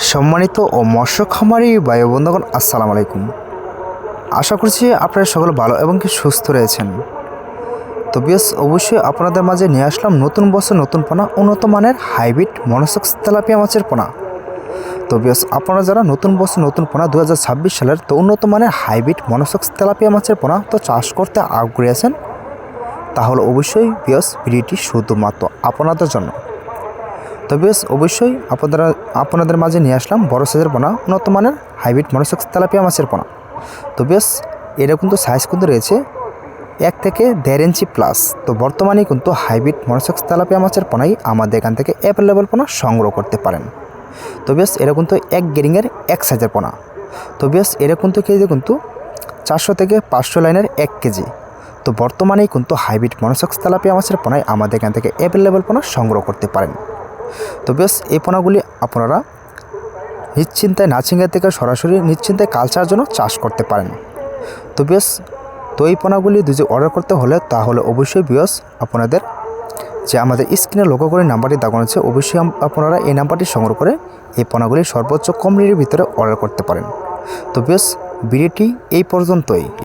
সম্মানিত ও মৎস্য খামারি ভাই ও বন্ধুগণ, আসসালামু আলাইকুম। আশা করছি আপনারা সকলে ভালো এবং কি সুস্থ রয়েছেন। তো অবশ্যই আপনাদের মাঝে নিয়ে আসলাম নতুন বছর নতুন পোনা, উন্নত মানের হাইব্রিড মনোসেক্স তেলাপিয়া মাছের পোনা। তো আপনারা যারা নতুন বছর নতুন পোনা 2026 সালের তো উন্নত মানের হাইব্রিড মনোসেক্স তেলাপিয়া মাছের পোনা তো চাষ করতে আগ্রহী আছেন, তাহলে অবশ্যই ভিডিওটি শুধুমাত্র আপনাদের জন্য। তো অবশ্যই আপনাদের মাঝে নিয়ে আসলাম বড় সাইজের পোনা, উন্নত মানের হাইব্রিড মনোসেক্স তেলাপিয়া মাছের পোনা। তো এটা কিন্তু সাইজ কিন্তু রয়েছে 1 থেকে 1.5 ইঞ্চি প্লাস। তো বর্তমানে কিন্তু হাইব্রিড মনোসেক্স তেলাপিয়া মাছের পোনাই আমাদের এখান থেকে অ্যাভেলেবল পোনা সংগ্রহ করতে পারেন। তো এটা কিন্তু 1 গ্রেডিংয়ের 1 সাইজের পোনা। তো এটা কিন্তু কেজি কিন্তু 400 থেকে 500 লাইনের 1 কেজি। তো বর্তমানেই কিন্তু হাইব্রিড মনোসেক্স তেলাপিয়া মাছের পোনাই আমাদের এখান থেকে অ্যাভেলেবল পোনা সংগ্রহ করতে পারেন। তো এই পোনাগুলি আপনারা নিশ্চিন্তায় নাচিংয়ের থেকে সরাসরি নিশ্চিন্তায় কালচারের জন্য চাষ করতে পারেন। তো এই পোনাগুলি যদি অর্ডার করতে হলে তাহলে অবশ্যই আপনাদের যে আমাদের স্ক্রিনে লক্ষ্য করে নাম্বারটি দেখানো আছে, অবশ্যই আপনারা এই নাম্বারটি সংগ্রহ করে এই পোনাগুলি সর্বোচ্চ কম রেটের ভিতরে অর্ডার করতে পারেন। তো ভিডিওটি এই পর্যন্তই।